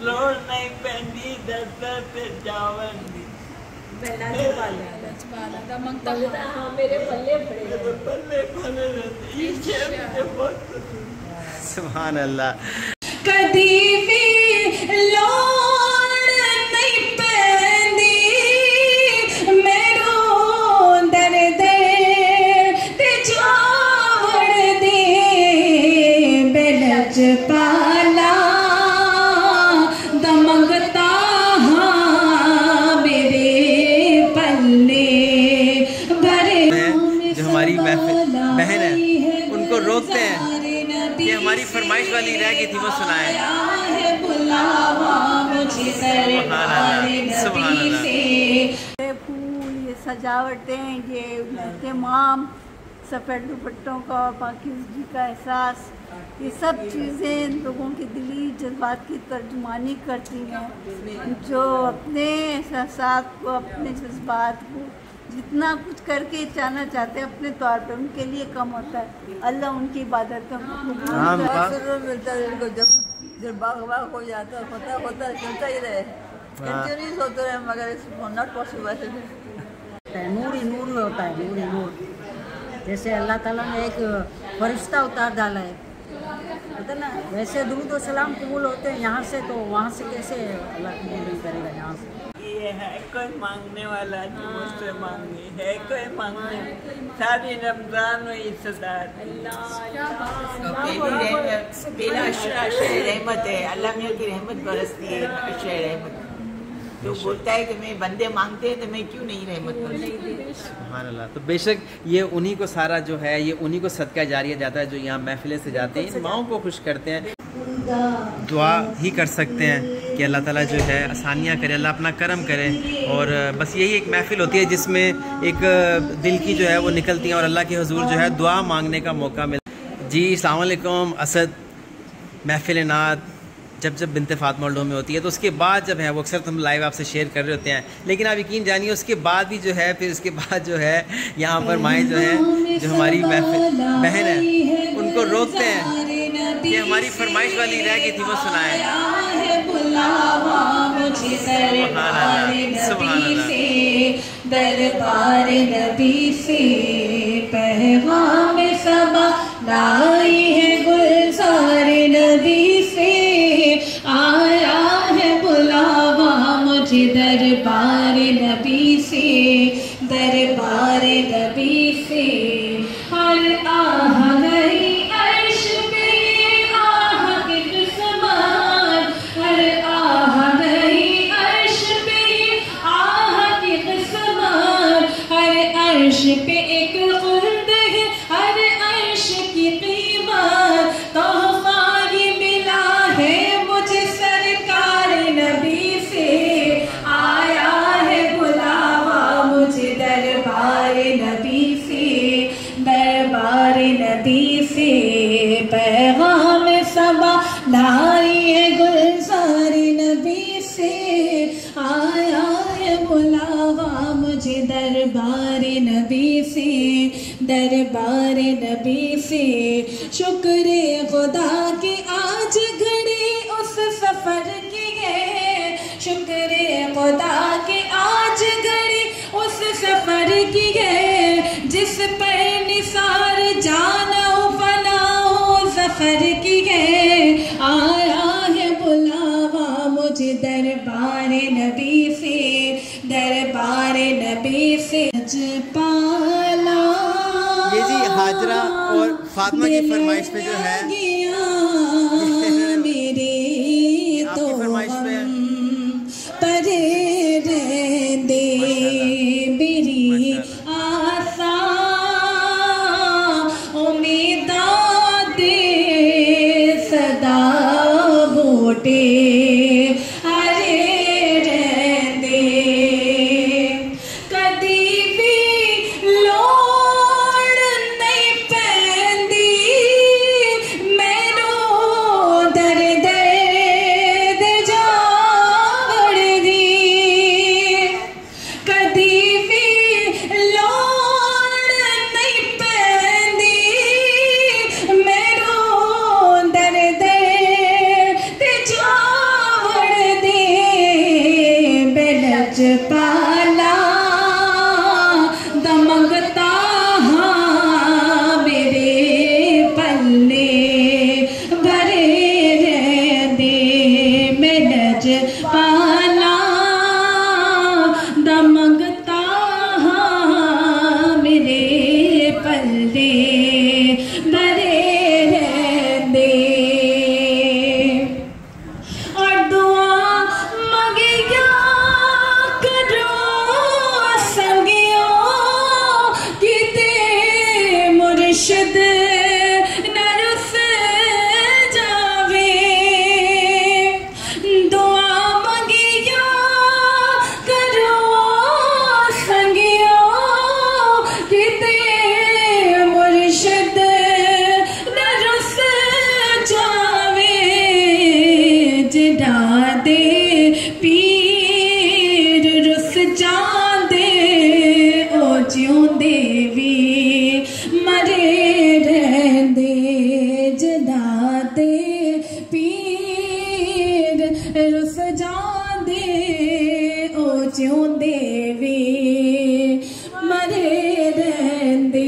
ਲੋੜ ਨਹੀਂ ਪੈਂਦੀ ਦਸਤ ਤੇ ਜਾਵਣ ਦੀ ਮੈਂ ਲਜਪਾਲਾ ਦਾ ਮੰਗਤਾ ਹਾਂ ਮੇਰੇ ਪੱਲੇ ਫੜੇ ਪੱਲੇ ਫੜੇ ਇਹ ਸ਼ੇਰ ਤੇ ਬਹੁਤ ਸੁਭਾਨ ਅੱਲਾਹ। ਕਦੀ ਵੀ ਲੋੜ ਨਹੀਂ ਪੈਂਦੀ ਮੈਨੂੰ ਦਰਦ ਤੇ ਜਾਵਣ ਦੀ ਮੈਂ ਲਜਪਾਲਾ ਦਾ ਮੰਗਤਾ ਹਾਂ ਮੇਰੇ पल्ले भरे। जो हमारी बहन है उनको रोकते हैं कि हमारी फरमाइश वाली रह गई थी वो सुनाए। फूल ये सजावटें ये एहतमाम सफ़ेद दुपट्टों का पाकीज़गी का एहसास ये सब चीज़ें लोगों के दिली जज्बात की तर्जुमानी करती हैं जो अपने एहसास को अपने जज्बात को जितना कुछ करके जाना चाहते हैं अपने तौर पे उनके लिए कम होता है। अल्लाह उनकी इबादत मिलता है उनको जब बाग हो जाता होता चलता ही रहे कंटिन्यूस होते रहे मगर नॉट पॉसिबल। नूर ही नूर होता है, नूर ही नूर। जैसे अल्लाह ताला ने एक फरिश्ता उतार डाला है पता ना, वैसे दुरूद और सलाम कबूल होते हैं यहाँ से, तो वहाँ से कैसे अल्लाह कबूल नहीं करेगा यहाँ से। ये है कोई मांगने वाला जो मुझसे मांगे है कोई मांगने सारी रमजान में इज्जतदार रहमत है अल्लाह मियाँ की रहमत बरसती है रहमत। तो बोलता है कि मैं बंदे मांगते हैं तो मैं क्यों नहीं रहमत बरसती। सुभान अल्लाह। तो बेशक ये उन्हीं को सारा जो है ये उन्हीं को सदका जारिया जाता है जो यहाँ महफिलें से जाते हैं, इन माओं को खुश करते हैं। दुआ ही कर सकते हैं कि अल्लाह ताला जो है आसानियाँ करे, अल्लाह अपना करम करे। और बस यही एक महफिल होती है जिसमें एक दिल की जो है वो निकलती है और अल्लाह के हुजूर जो है दुआ मांगने का मौका मिलता है। जी अस्सलाम वालेकुम। असद महफिल नात जब बिनते फातिमा ओल्ड होम में होती है तो उसके बाद जब है वो अक्सर हम लाइव आपसे शेयर कर रहे होते हैं, लेकिन आप यकीन जानिए उसके बाद भी जो है फिर उसके बाद जो है यहाँ पर माएँ जो है जो हमारी बहन है उनको रोकते हैं कि हमारी फरमाइश वाली रह गई थी वो सुनाए। सुभान अल्लाह। दरबार नबी से पैगाम सबा लाई है गुलजार नबी से आया है बुलावा मुझे दरबार नबी से दरबार नबी से। हर आह गई अर्श पे आह की किस्मत, हर आह गई अर्श पे आह की किस्मत, हर अर्श पे एक खुर्द है हर अर्श की कीमत। तोहफा ये मिला है मुझे सरकार नबी से आया है बुलावा मुझे दरबार नबी से दरबार नबी से पैगाम सबा लाई है गुलजार नबी से आया है बुलावा मुझे दरबार नबी से दरबार नबी से। शुक्र खुदा की आज घड़ी उस सफर की है, शुक्र खुदा की आज घड़ी उस सफर की है जिस पर निसार जाना फना सफर की है। आया है बुलावा मुझे दरबार नबी से दरबार नबी से। लजपाला ये जी हाजरा और फातिमा की फरमाइश पे जो है मेरे तो फरमाइश पे परे रहंदे मेरी आसा उम्मीदा दे सदा वोटे पाला दमगता मेरे पल्ले भरे रहंदे और दुआ मंगिया करो संगियो किते मुर्शिद नरस जावे दुआ मंगिया करो संगियो किते मुर्शिद नरस जावे जिड़ा दे पीर रुस जांदे ओ जिउंदे वी मरे रहंदे जिड़ा दे पीर रुस जांदे ओ जिउंदे वी मरे रहंदे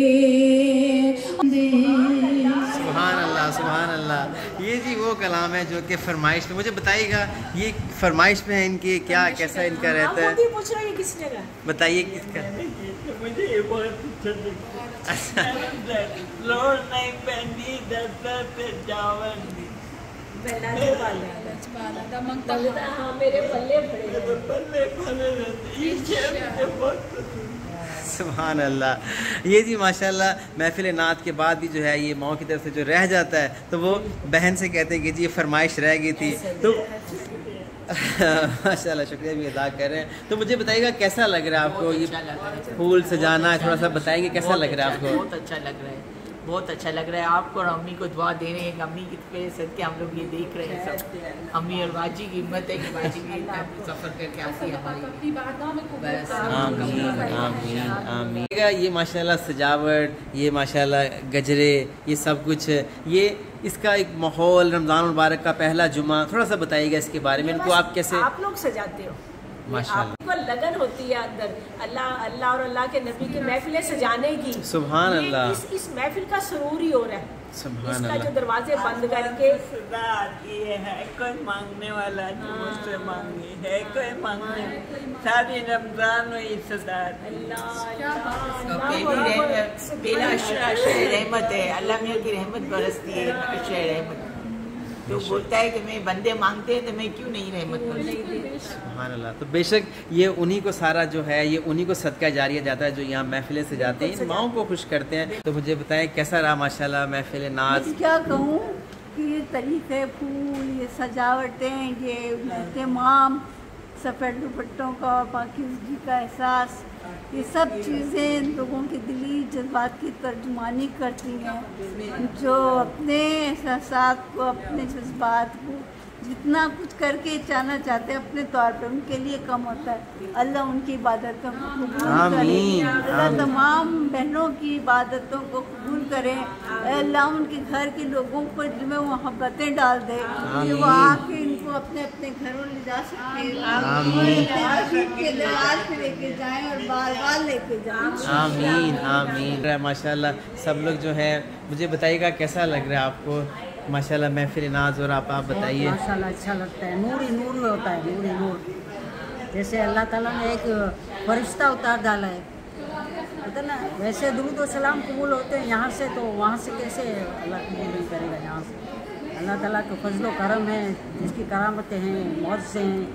सुभान अल्लाह। ये जी वो कलाम है जो कि फरमाइश में, मुझे बताइएगा ये फरमाइश में है इनकी, क्या कैसा इनका रहता है, पूछ रहा है किसने का बताइए किसका। मुझे ये बहुत अच्छा लोर नहीं पहनी दस्तर पे चावल दी मेरे पल्ले पड़े बल्ले बल्ले रहते ये मुझे बहुत सुभान अल्लाह। ये जी माशाल्लाह महफिल नात के बाद भी जो है ये माँ की तरफ से जो रह जाता है तो वो बहन से कहते हैं कि जी ये फरमाइश रह गई थी तो माशाल्लाह शुक्रिया भी अदा कर रहे हैं। तो मुझे बताइएगा कैसा लग रहा है आपको ये फूल सजाना, थोड़ा सा बताएंगे कैसा लग रहा है आपको। बहुत अच्छा लग रहा है, बहुत अच्छा लग रहा है। आपको और अम्मी को दुआ दे रहे हैं, अम्मी की पे सदके हम लोग ये देख रहे हैं सब। अम्मी और बाजी की हिम्मत है कि बाजी भी इतना सफर करके आती है हमारी। बस आमीन आमीन आमीन। ये माशाल्लाह सजावट, ये माशाल्लाह गजरे, ये सब कुछ, ये इसका एक माहौल, रमज़ान मुबारक का पहला जुमा, थोड़ा सा बताइएगा इसके बारे में। इनको आप कैसे आप लोग सजाते हो, माशाल्लाह आपको लगन होती है अंदर अल्लाह अल्लाह और अल्लाह के नबी की महफिलें सजाने की। सुभान ये अल्लाह। इस महफिल का सुरूर ही हो रहा है। सुभान इसका अल्लाह। जो दरवाजे बंद करके सदा आती है कोई मांगने वाला जो मुझसे मांगे है कोई मांगने सारी रमजान में ये सदा बेला रहमत है, अल्लाह मियाँ की रहमत बरसती है, अशर रहमत। तो बोलता है कि मैं बंदे मांगते हैं तो मैं क्यों नहीं रहमत करूँ। सुभान अल्लाह। तो बेशक ये उन्हीं को सारा जो है ये उन्हीं को सदका जारिया जाता है जो यहाँ महफिलें से जाते हैं, इन माओं को खुश करते हैं। तो मुझे बताएं कैसा रहा माशाल्लाह महफिल नाज। क्या कहूँ कि ये तरीक़े फूल, ये सजावटें, ये एहतमाम, सफ़ेद दुपट्टों का, पाकीज़गी का एहसास, ये सब चीज़ें लोगों के दिली जज्बात की तर्जुमानी करती हैं। जो अपने एहसास को, अपने जज्बात को जितना कुछ करके चाहना चाहते हैं अपने तौर पे, उनके लिए कम होता है। अल्लाह उनकी इबादतों को कबूल करे, अल्लाह तमाम बहनों की इबादतों को कबूल करे, अल्लाह उनके घर के लोगों को दिल में मोहब्बतें डाल दे कि वो आके इनको अपने अपने घरों ले जा सके, लेके जाएं और बार बार लेके जाएं। आमीन आमीन। माशाल्लाह सब लोग जो है, मुझे बताइएगा कैसा लग रहा है आपको माशाल्लाह महफिल नाज। और आप बताइए। माशाल्लाह अच्छा लगता है, नूर ही नूर होता है, नूर ही नूर। जैसे अल्लाह ताला ने एक फरिश्ता उतार डाला है, पता ना, वैसे दुरूद और सलाम कबूल होते हैं यहाँ से, तो वहाँ से कैसे अल्लाह कबूल नहीं करेगा यहाँ से। अल्लाह ताला का फजल व करम है, जिसकी करामतें हैं, मौत से हैं,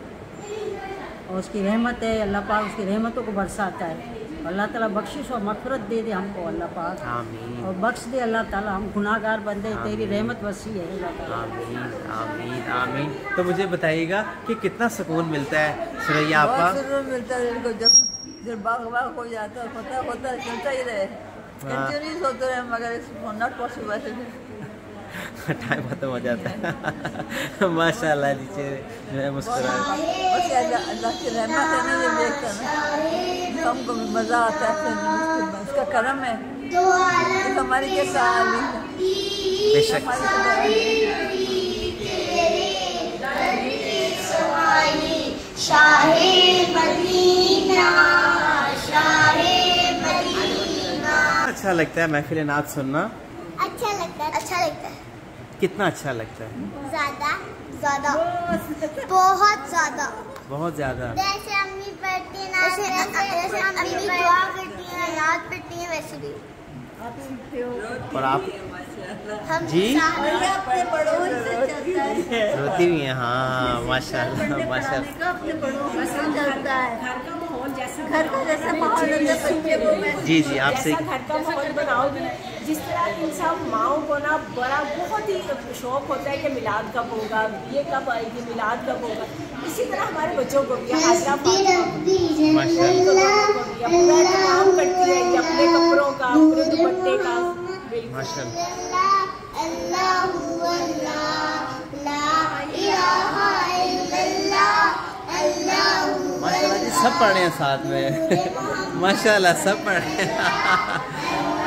और उसकी रहमत है। अल्लाह पाक उसकी रहमतों को बरसाता है। अल्लाह ताला बख्शिश और मग़फ़िरत दे दे हमको अल्लाह पाक, और बख्श दे अल्लाह ताला। हम गुनाहगार बंदे, तेरी रहमत वसी है अल्लाह ताला। आमीन आमीन आमीन। तो मुझे बताइएगा कि कितना सुकून मिलता है सुरैया आपका। मिलता है इनको जब बाग हो जाता है, पता होता है, चलता ही रहे, सोते रहे, मगर नॉट पॉसिबल। टाइम खत्म हो जाता है। माशाल्लाह नीचे जो है मुस्कुरा। अल्लाह की रहमत है ना, ये देखकर हमको मज़ा आता है, उसका करम है। हमारी कैसा हाल है बेशक। अच्छा लगता है महफिल नात सुनना। अच्छा लगता है, अच्छा लगता है। कितना अच्छा लगता है? ज़्यादा ज़्यादा, बहुत ज़्यादा। ज़्यादा, बहुत ज़्यादा। जैसे अम्मी पढ़ती है ना, जैसे अम्मी दुआ करती है, याद पढ़ती है, वैसे भी। और आप हम जी अपने बड़ों से चलता है, रोती भी हैं। हाँ माशाल्लाह माशाल्लाह। अपने बड़ों से चलता है, घर का जैसा माहौल होता है बच्चे को वैसे जी जी आपसे घर का माहौल बनाओगे, जिस तरह इन सब माओं को ना बड़ा बहुत ही शौक होता है कि मिलाद कब होगा, ये कब आएगी, मिलाद कब होगा, इसी तरह हमारे बच्चों को भी हाजरा फातिमा को भी पूरा इंतजाम करती है ये अपने कपड़ों का, पूरे दुपट्टे का। माशाल्लाह माशाल्लाह जी सब पढ़ रहे हैं साथ में माशाल्लाह सब पढ़ रहे हैं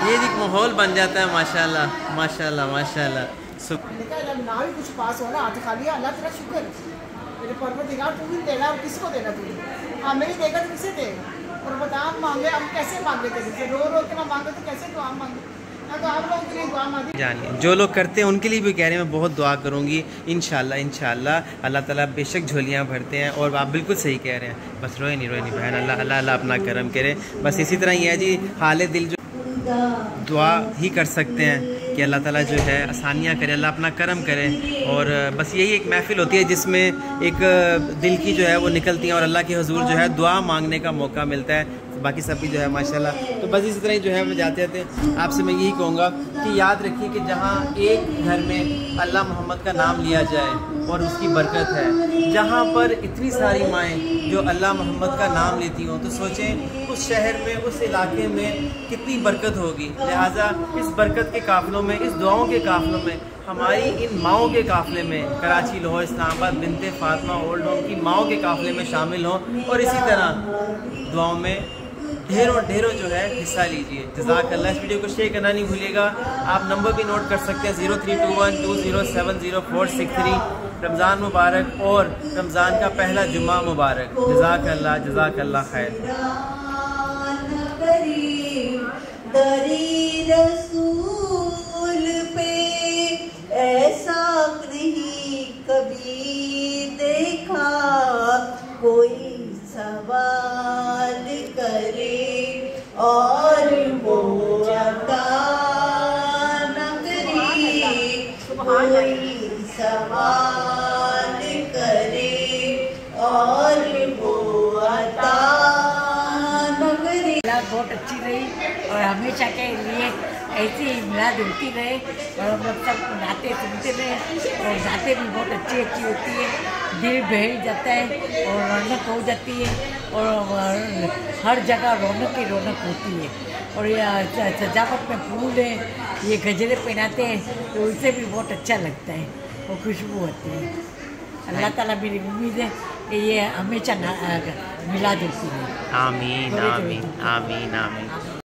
ये एक माहौल बन जाता है माशाल्लाह माशाल्लाह माशाल्लाह। जब ना भी कुछ पास हो ना हाथ खाली है, अल्लाह तेरा शुक्र, मेरे परवरदिगार तू भी देना, और किसको देना तू, हमें ही देगा तो किसे देगा। और बता हम मांगे, हम कैसे मांगे तेरे से, रो रो के ना मांगे तो कैसे दुआ मांगे, ना तो आप लोगों के लिए दुआ मांगे। जानिए जो लोग करते हैं उनके लिए भी कह रहे हैं मैं बहुत दुआ करूँगी इंशाल्लाह इंशाल्लाह। अल्लाह ताला बेशक झोलियाँ भरते हैं और आप बिल्कुल सही कह रहे हैं। बस रोए नहीं बहन, अल्लाह अल्लाह अल्लाह अपना करम करे। बस इसी तरह ये है जी हाल दिल जो दुआ ही कर सकते हैं कि अल्लाह ताला जो है आसानियाँ करे, अल्लाह अपना करम करे। और बस यही एक महफ़िल होती है जिसमें एक दिल की जो है वो निकलती है और अल्लाह के हुजूर जो है दुआ मांगने का मौका मिलता है। बाकी सब भी जो है माशाल्लाह। तो बस इसी तरह ही जो है मैं जाते जाते आपसे मैं यही कहूँगा कि याद रखिए कि जहाँ एक घर में अल्लाह मोहम्मद का नाम लिया जाए और उसकी बरकत है, जहाँ पर इतनी सारी माएँ जो अल्लाह मोहम्मद का नाम लेती हों, तो सोचें उस शहर में, उस इलाके में कितनी बरकत होगी। लिहाजा इस बरकत के काफ़िलों में, इस दुआओं के काफ़िलों में, हमारी इन माओं के काफ़िले में, कराची, लाहौर, इस्लामाबाद, बिनते फातिमा, ओल्ड टाउन की माओं के काफ़िले में शामिल हों और इसी तरह दुआओं में ढेरों ढेरों जो है हिस्सा लीजिए। जज़ाकल्लाह। इस वीडियो को शेयर करना नहीं भूलिएगा। आप नंबर भी नोट कर सकते हैं 0321207046 रमज़ान मुबारक और रमज़ान का पहला जुम्मा मुबारक। जज़ाकल्लाह जज़ाकल्लाह खैर। रसूल पे ऐसा नहीं कभी देखा, कोई सवाल करे और वो अता न करे, कोई सवाल करे और वो अता न करे। बहुत अच्छी रही और हमेशा के लिए ऐसी ही मिलाद होती रहे और हम लोग सब नाते सुनते रहे और गाते भी बहुत अच्छी अच्छी होती है, दिल बहल जाता है और रौनक हो जाती है और हर जगह रौनक ही रौनक होती है। और ये सजावट में फूल है, ये गजरे पहनाते हैं तो उससे भी बहुत अच्छा लगता है और खुशबू होती है। अल्लाह ताला मेरी उम्मीद है कि ये हमेशा मिलाद होती है। आमीन आमीन आमीन आमीन।